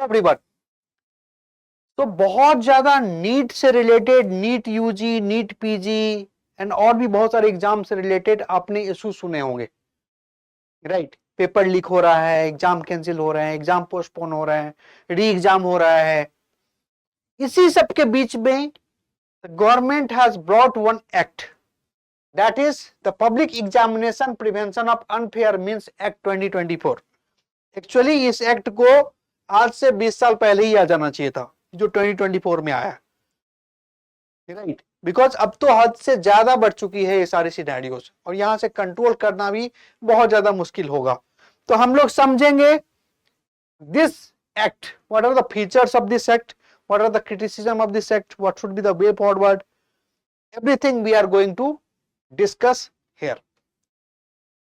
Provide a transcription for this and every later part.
Hello everyone. तो बहुत ज्यादा नीट से रिलेटेड, NEET UG, NEET PG and और भी बहुत सारे एग्जाम से रिलेटेड आपने इशू सुने होंगे, राइट? पेपर लीक हो रहा है, एग्जाम कैंसिल हो रहे हैं, एग्जाम पोस्टपोन हो रहे हैं, री एग्जाम हो रहा है। इसी सब के बीच में government has brought one act, that is the public Examination Prevention of Unfair Means Act 2024। Actually इस एक्ट को आज से 20 साल पहले ही आ जाना चाहिए था, जो 2024 में आया, राइट? बिकॉज अब तो हद से ज्यादा बढ़ चुकी है ये सारी सिनेरियोस, और यहां से कंट्रोल करना भी बहुत ज्यादा मुश्किल होगा। तो हम लोग समझेंगे this act, what are the features of this act, what are the criticism of this act, what should be the way forward, everything we are going to discuss here.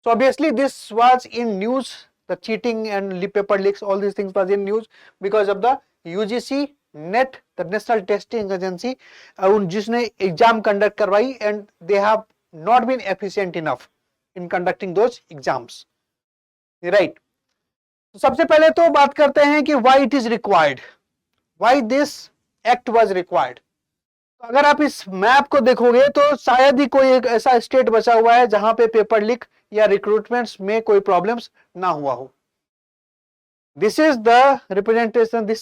So obviously this was in news, the cheating and paper leaks, all these things was in news because of the UGC NET, the National Testing Agency, जिसने exam conduct करवाई and they have not been efficient enough in conducting those exams, right? सबसे पहले तो बात करते हैं कि why it is required, why this act was required. अगर आप इस मैप को देखोगे तो शायद ही कोई एक ऐसा स्टेट बचा हुआ है जहां पे पेपर लीक या रिक्रूटमेंट्स में कोई प्रॉब्लम्स ना हुआ हो। This is the representation, this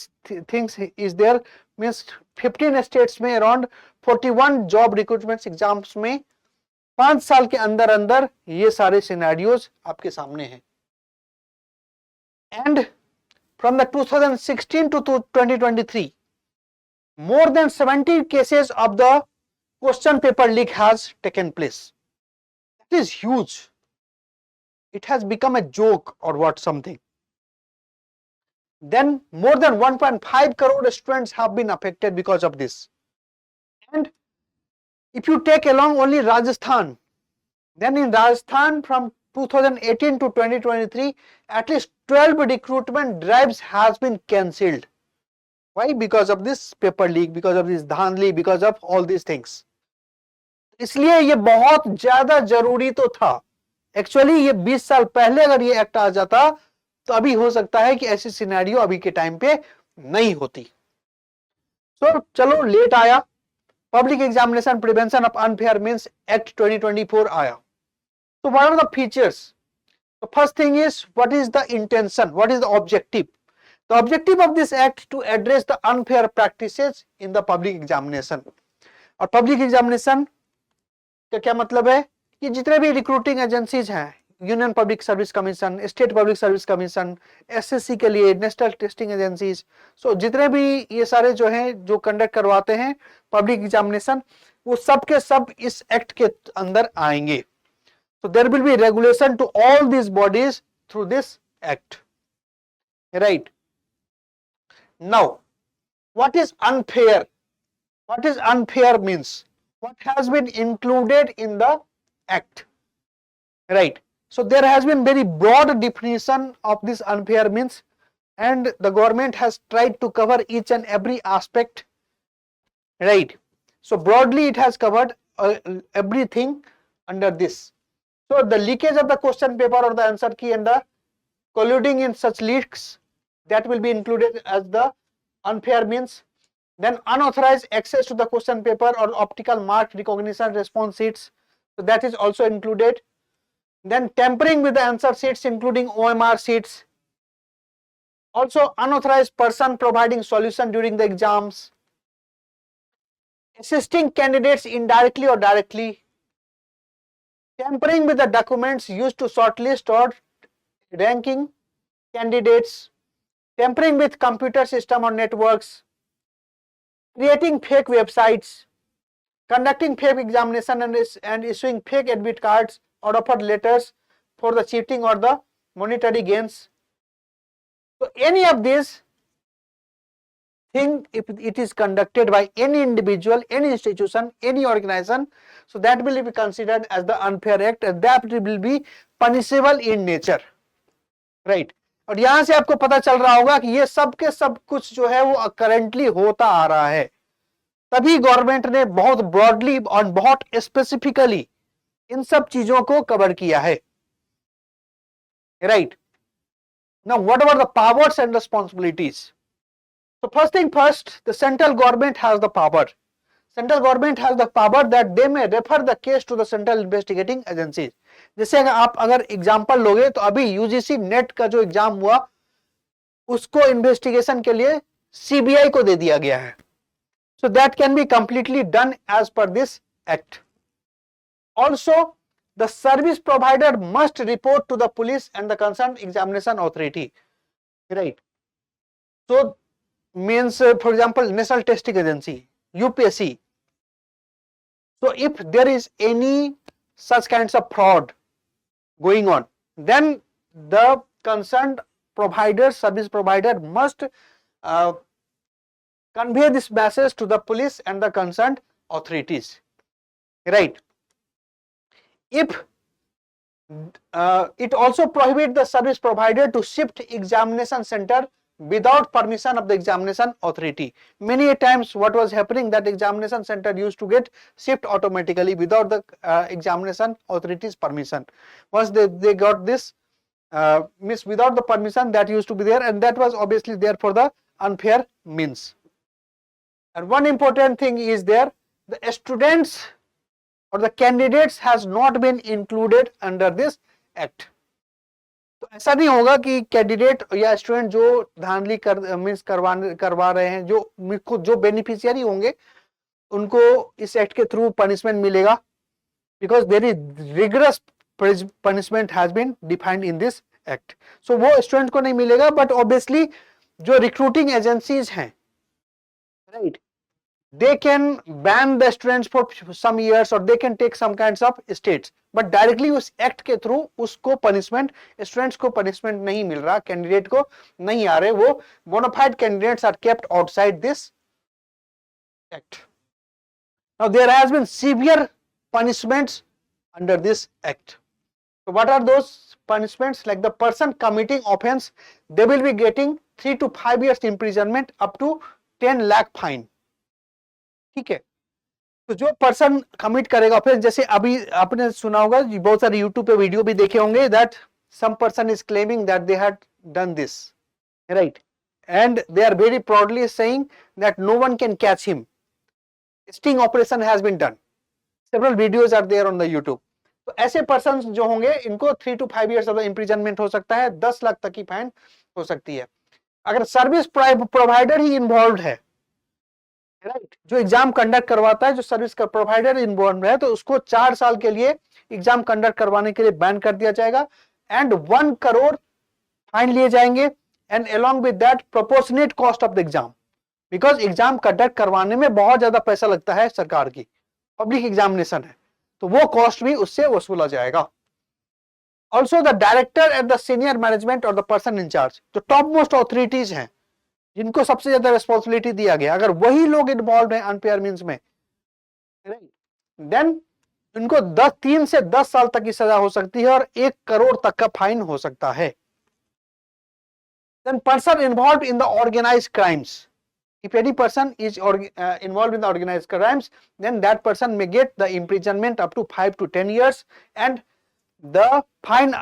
things is there, means 15 states में around 41 job recruitment exams में 5 साल के अंदर अंदर ये सारे सिनेरियोज आपके सामने हैं। And from the 2016 to 2023 more than 70 cases of the question paper leak has taken place. That is huge. It has become a joke or what something. Then more than 1.5 crore students have been affected because of this. And if you take along only Rajasthan, then in Rajasthan from 2018 to 2023 at least 12 recruitment drives has been cancelled. Why? Because of this paper leak, because of this धांधली, because of all these things. इसलिए ये बहुत ज्यादा जरूरी तो था। Actually ये 20 साल पहले अगर ये एक्ट आ जाता तो अभी हो सकता है कि ऐसी सिनेरियो अभी के टाइम पे नहीं होती। तो चलो लेट आया, Public Examination Prevention of Unfair Means Act 2024 आया। तो what are the features? The first thing is what is the intention, what is the objective? The objective of this act to address the unfair practices in the public examination. और public examination का क्या मतलब है कि जितने भी recruiting agencies हैं, Union Public Service Commission, State Public Service Commission, SSC के लिए नेशनल टेस्टिंग एजेंसीज, सो जितने भी ये सारे जो हैं जो कंडक्ट करवाते हैं पब्लिक एग्जामिनेशन, वो सब के सब इस एक्ट के अंदर आएंगे। So there will be regulation to all this bodies through this act, right? Now what is unfair? What is unfair means what has been included in the act, right? So there has been very broad definition of this unfair means, and the government has tried to cover each and every aspect, right? So broadly it has covered everything under this. So the leakage of the question paper or the answer key and the colluding in such leaks, that will be included as the unfair means. Then unauthorized access to the question paper or optical mark recognition response sheets, so that is also included. Then tampering with the answer sheets including OMR sheets. Also unauthorized person providing solution during the exams. Assisting candidates indirectly or directly. Tampering with the documents used to shortlist or ranking candidates. Tampering with computer system or networks. Creating fake websites, conducting fake examination and issuing fake admit cards or offer letters for the cheating or the monetary gains. So any of these thing, if it is conducted by any individual, any institution, any organization, so that will be considered as the unfair act and that will be punishable in nature, right? और यहां से आपको पता चल रहा होगा कि ये सब के सब कुछ जो है वो करेंटली होता आ रहा है, तभी गवर्नमेंट ने बहुत ब्रॉडली और बहुत स्पेसिफिकली इन सब चीजों को कवर किया है, right? Now what about the powers and responsibilities? So first thing first, the central government has the power. Central government has the power that they may refer the case to the central investigating agencies. जैसे अगर example लोगे तो अभी UGC net का जो exam हुआ उसको investigation के लिए सीबीआई को दे दिया गया है. So that can be completely done as per this act. Also, the service provider must report to the police and the concerned examination authority. Right. So means for example National Testing Agency, UPSC. So if there is any such kinds of fraud going on, then the concerned provider, service provider must convey this message to the police and the concerned authorities. Right. If it also prohibits the service provider to shift examination center without permission of the examination authority. Many times what was happening, that examination center used to get shift automatically without the examination authority's permission. Once they got this means without the permission, that used to be there, and that was obviously there for the unfair means. And one important thing is there, the students or the candidates has not been included under this act. तो ऐसा नहीं होगा कि candidate या student जो धांधली means करवा रहे हैं, जो बेनिफिशियरी होंगे उनको इस एक्ट के थ्रू पनिशमेंट मिलेगा, because there is rigorous punishment has been defined in this act. So वो स्टूडेंट को नहीं मिलेगा, बट ऑब्वियसली जो रिक्रूटिंग एजेंसीज हैं, right, they can ban the students for some years or they can take some kinds of states, but directly उस act के through उसको punishment, students को पनिशमेंट नहीं मिल रहा, कैंडिडेट को नहीं आ रहे, वो bona fide candidates are kept outside this act. Now there has been severe punishments under this act. So what are those punishments? Like the person committing offense, they will be getting 3 to 5 years imprisonment up to 10 lakh fine. ठीक है. तो जो person commit करेगा फिर, जैसे अभी आपने सुना होगा, बहुत सारे यूट्यूब पे वीडियो भी देखे होंगे, that some person is claiming that they had done this, right, and they are very proudly saying that no one can catch him. Sting operation has been done, several videos are there on the YouTube. तो ऐसे person जो होंगे इनको 3 to 5 years of imprisonment हो सकता है, 10 लाख तक की फाइन हो सकती है. अगर सर्विस प्रोवाइडर ही इन्वॉल्व है, राइट, जो एग्जाम कंडक्ट करवाता है, जो सर्विस का प्रोवाइडर इन्वॉल्व है, तो उसको 4 साल के लिए एग्जाम कंडक्ट करवाने के लिए बैन कर दिया जाएगा, एंड 1 crore फाइन लिए जाएंगे, and along with that proportionate cost of the exam, because exam conduct करवाने में बहुत ज्यादा पैसा लगता है सरकार की, पब्लिक एग्जामिनेशन है, तो वो कॉस्ट भी उससे वसूला जाएगा. Also the director at the senior management और द पर्सन इंचार्ज, जो टॉप मोस्ट ऑथोरिटीज हैं, जिनको सबसे ज्यादा रिस्पॉन्सिबिलिटी दिया गया, अगर वही लोग इन्वॉल्व हैं अनफेयर मीन्स में, देन इनको 3 से 10 साल तक की सजा हो सकती है और 1 crore तक का फाइन हो सकता है. Then person involve in the organised crimes, if any person is involved in the organized crimes, then that person may get the imprisonment up to 5 to 10 years and the fine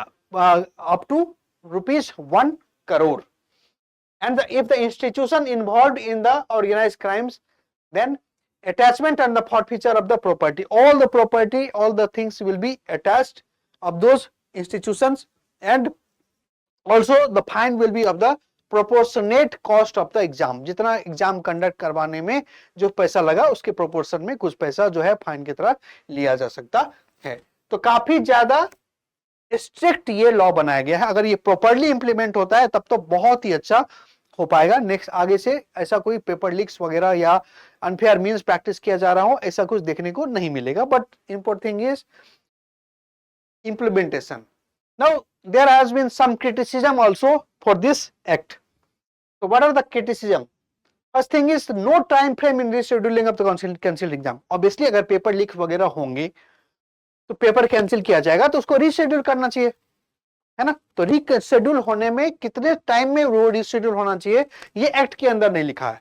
up to rupees 1 crore. And if the institution involved in the organized crimes, then attachment and the forfeiture of the property, all the property, all the things will be attached of those institutions, and also the fine will be of the proportionate cost of the exam. जितना exam conduct करवाने में जो पैसा लगा उसके proportion में कुछ पैसा जो है फाइन की तरह लिया जा सकता है. तो काफी ज्यादा स्ट्रिक्ट ये लॉ बनाया गया है. अगर ये प्रॉपर्ली इंप्लीमेंट होता है तब तो बहुत ही अच्छा हो पाएगा. नेक्स्ट आगे से ऐसा कोई पेपर लीक्स वगैरह या अनफेयर मींस प्रैक्टिस किया जा रहा हो, ऐसा कुछ देखने को नहीं मिलेगा. But important thing is implementation. Now there has been some criticism also for this act. So what are the criticism? First thing is no time frame in rescheduling of the cancelled exam. Obviously अगर paper leak वगैरह होंगे तो paper cancel किया जाएगा, तो उसको reschedule करना चाहिए, है ना. तो रीशेड्यूल होने में कितने टाइम में वो रीशेड्यूल होना चाहिए, ये एक्ट के अंदर नहीं लिखा है.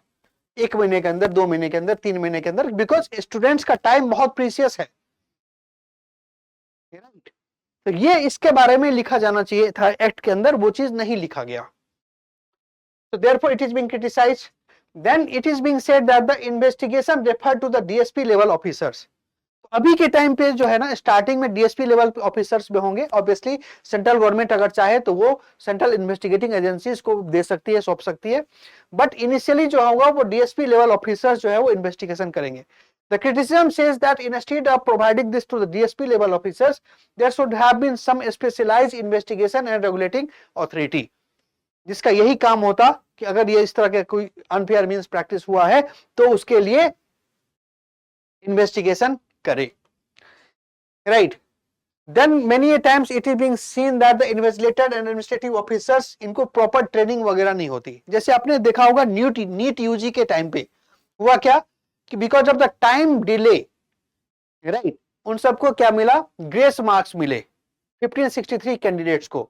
1 महीने के अंदर, 2 महीने के अंदर, 3 महीने के अंदर, बिकॉज स्टूडेंट्स का टाइम बहुत प्रीशियस है. तो ये इसके बारे में लिखा जाना चाहिए था एक्ट के अंदर, वो चीज नहीं लिखा गया. So therefore it is being criticized. then it is being said that the investigation referred to the DSP level officers. अभी के टाइम पे जो है ना स्टार्टिंग में डीएसपी लेवल ऑफिसर्स में होंगे. ऑब्वियसली सेंट्रल गवर्नमेंट अगर चाहे तो वो सेंट्रल इन्वेस्टिगेटिंग एजेंसीज को दे सकती है, सौंप सकती है, बट इनिशियली जो होगा वो डीएसपी लेवल ऑफिसर्स जो है वो इन्वेस्टिगेशन करेंगे. The criticism says that instead of providing this to the DSP level officers, there should have been some specialized investigation and regulating authority. जिसका यही काम होता कि अगर ये इस तरह के कोई अनफेयर मींस प्रैक्टिस हुआ है तो उसके लिए इन्वेस्टिगेशन करे. Right. Then many a times it is being seen that the investigator and administrative officers इनको प्रॉपर ट्रेनिंग वगैरह नहीं होती. जैसे आपने देखा होगा नीट यूजी के टाइम पे हुआ क्या कि because of the time delay, right, उन सबको क्या मिला, ग्रेस मार्क्स मिले 1563 कैंडिडेट्स को.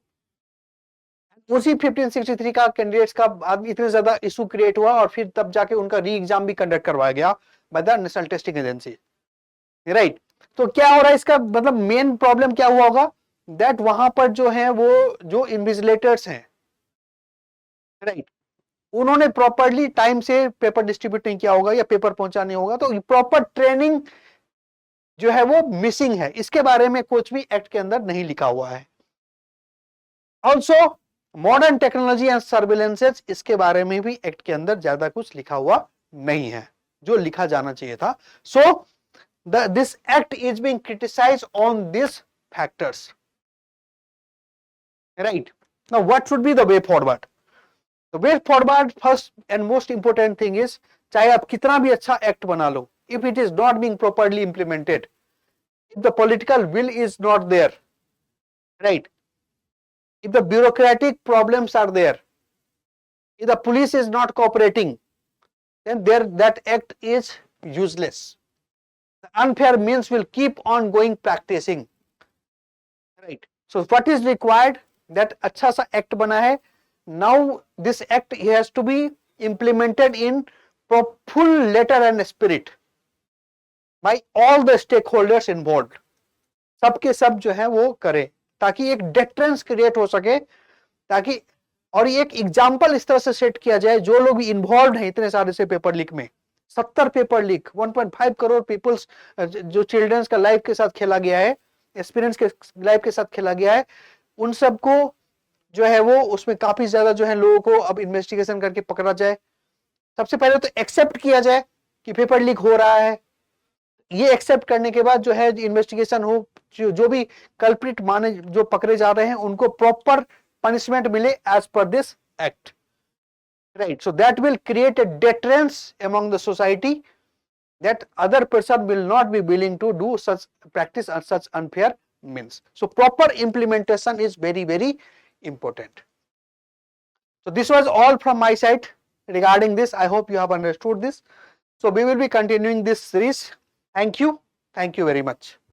उसी 1563 का कैंडिडेट्स का इतने ज्यादा इशू क्रिएट हुआ और फिर तब जाके उनका री एग्जाम भी कंडक्ट करवाया गया by the National Testing agency, right. तो क्या हो रहा है, इसका मतलब मेन प्रॉब्लम क्या हुआ होगा, दैट वहां पर जो है वो जो इन्विजिलेटर्स हैं, राइट, उन्होंने प्रॉपरली टाइम से पेपर डिस्ट्रीब्यूट नहीं किया होगा या पेपर पहुंचाने होगा, तो प्रॉपर ट्रेनिंग जो है वो मिसिंग है. इसके बारे में कुछ भी एक्ट के अंदर नहीं लिखा हुआ है. ऑल्सो मॉडर्न टेक्नोलॉजी एंड सर्विलेंसेस, इसके बारे में भी एक्ट के अंदर ज्यादा कुछ लिखा हुआ नहीं है जो लिखा जाना चाहिए था. सो this act is being criticized on these factors, right. Now what should be the way forward? The way forward, first and most important thing is, चाहे आप कितना भी अच्छा एक्ट बना लो, if it is not being properly implemented, if the political will is not there, right, if the bureaucratic problems are there, if the police is not cooperating, then that act is useless. The unfair means will keep on going practicing, right. So what is required, that अच्छा सा act बना है, now this act has to be implemented in full letter and spirit by all the stakeholders involved. सबके सब जो है वो करे ताकि एक डेटरेंस क्रिएट हो सके, ताकि और एक एग्जाम्पल इस तरह से सेट किया जाए, जो लोग भी इन्वॉल्व हैं इतने सारे से पेपर लीक में, 70 पेपर लीक, 1.5 करोड़ पीपल्स जो चिल्ड्रंस का लाइफ के साथ खेला गया है, एक्सपीरियंस के लाइफ के साथ खेला गया है, उन सबको जो है वो उसमें काफी ज्यादा जो है लोगों को अब इन्वेस्टिगेशन करके पकड़ा जाए. सबसे पहले तो एक्सेप्ट किया जाए कि पेपर लीक हो रहा है. ये एक्सेप्ट करने के बाद जो है इन्वेस्टिगेशन हो, जो भी कल्प्रिट माने जो पकड़े जा रहे हैं उनको प्रॉपर पनिशमेंट मिले as per this act, right. So that will create a deterrence among the society, that other person will not be willing to do such practice or such unfair means. So proper implementation is very, very important. So this was all from my side regarding this. I hope you have understood this. So we will be continuing this series. Thank you very much.